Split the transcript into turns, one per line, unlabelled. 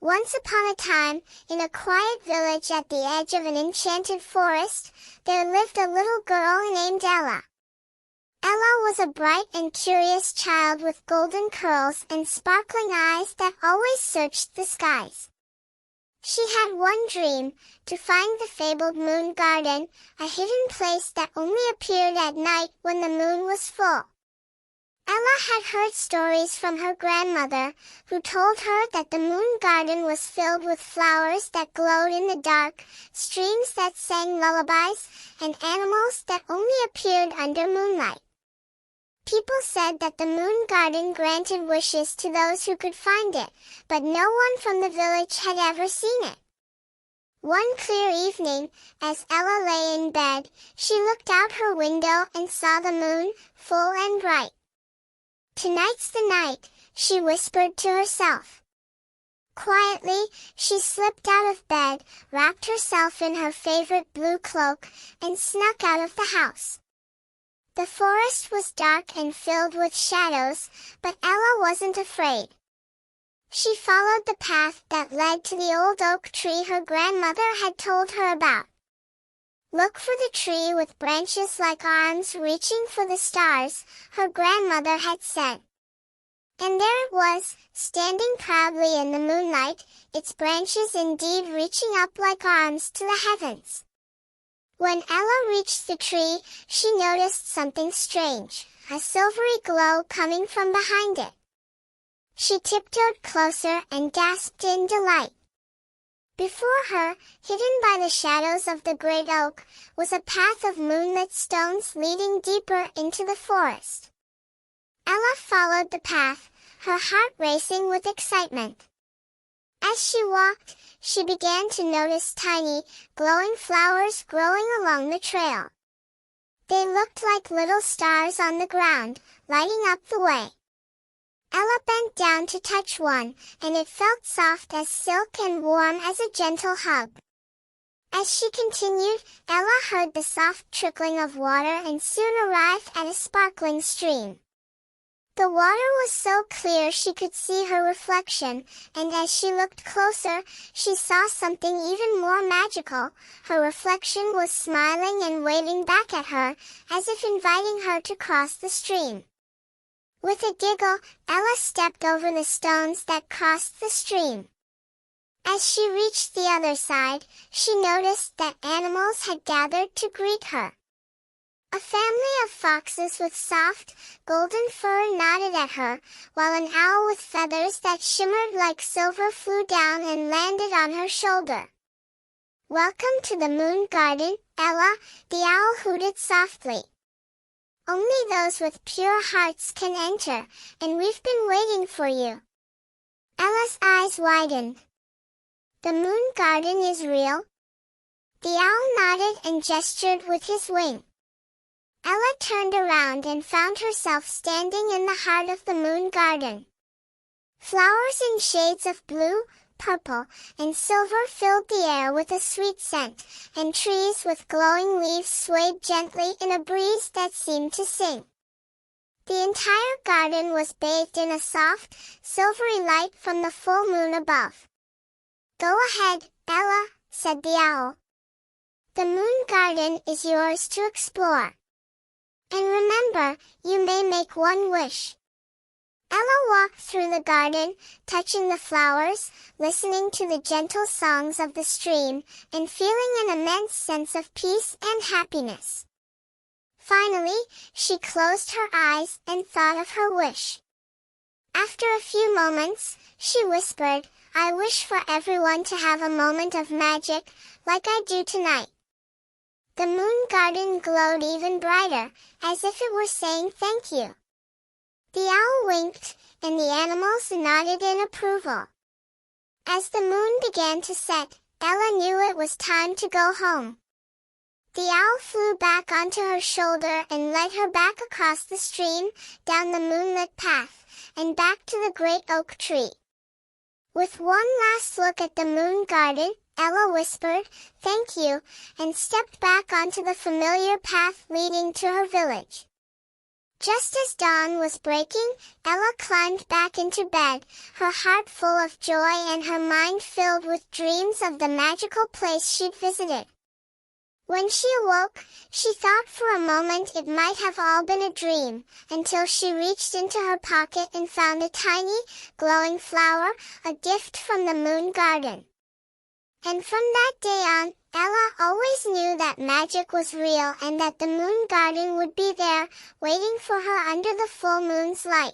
Once upon a time, in a quiet village at the edge of an enchanted forest, there lived a little girl named Ella. Ella was a bright and curious child with golden curls and sparkling eyes that always searched the skies. She had one dream, to find the fabled moon garden, a hidden place that only appeared at night when the moon was full. Ella had heard stories from her grandmother, who told her that the moon garden was filled with flowers that glowed in the dark, streams that sang lullabies, and animals that only appeared under moonlight. People said that the moon garden granted wishes to those who could find it, but no one from the village had ever seen it. One clear evening, as Ella lay in bed, she looked out her window and saw the moon, full and bright. "Tonight's the night," she whispered to herself. Quietly, she slipped out of bed, wrapped herself in her favorite blue cloak, and snuck out of the house. The forest was dark and filled with shadows, but Ella wasn't afraid. She followed the path that led to the old oak tree her grandmother had told her about. "Look for the tree with branches like arms reaching for the stars," her grandmother had said. And there it was, standing proudly in the moonlight, its branches indeed reaching up like arms to the heavens. When Ella reached the tree, she noticed something strange, a silvery glow coming from behind it. She tiptoed closer and gasped in delight. Before her, hidden by the shadows of the great oak, was a path of moonlit stones leading deeper into the forest. Ella followed the path, her heart racing with excitement. As she walked, she began to notice tiny, glowing flowers growing along the trail. They looked like little stars on the ground, lighting up the way. Ella bent down to touch one, and it felt soft as silk and warm as a gentle hug. As she continued, Ella heard the soft trickling of water and soon arrived at a sparkling stream. The water was so clear she could see her reflection, and as she looked closer, she saw something even more magical. Her reflection was smiling and waving back at her, as if inviting her to cross the stream. With a giggle, Ella stepped over the stones that crossed the stream. As she reached the other side, she noticed that animals had gathered to greet her. A family of foxes with soft, golden fur nodded at her, while an owl with feathers that shimmered like silver flew down and landed on her shoulder. "Welcome to the moon garden, Ella," the owl hooted softly. "Only those with pure hearts can enter, and we've been waiting for you." Ella's eyes widened. "The moon garden is real?" The owl nodded and gestured with his wing. Ella turned around and found herself standing in the heart of the moon garden. Flowers in shades of blue, purple, and silver filled the air with a sweet scent, and trees with glowing leaves swayed gently in a breeze that seemed to sing. The entire garden was bathed in a soft, silvery light from the full moon above. "Go ahead, Ella," said the owl. "The moon garden is yours to explore. And remember, you may make one wish." Ella walked through the garden, touching the flowers, listening to the gentle songs of the stream, and feeling an immense sense of peace and happiness. Finally, she closed her eyes and thought of her wish. After a few moments, she whispered, "I wish for everyone to have a moment of magic, like I do tonight." The moon garden glowed even brighter, as if it were saying thank you. The owl winked, and the animals nodded in approval. As the moon began to set, Ella knew it was time to go home. The owl flew back onto her shoulder and led her back across the stream, down the moonlit path, and back to the great oak tree. With one last look at the moon garden, Ella whispered, "Thank you," and stepped back onto the familiar path leading to her village. Just as dawn was breaking, Ella climbed back into bed, her heart full of joy and her mind filled with dreams of the magical place she'd visited. When she awoke, she thought for a moment it might have all been a dream, until she reached into her pocket and found a tiny, glowing flower, a gift from the moon garden. And from that day on, Ella always knew that magic was real and that the moon garden would be there, waiting for her under the full moon's light.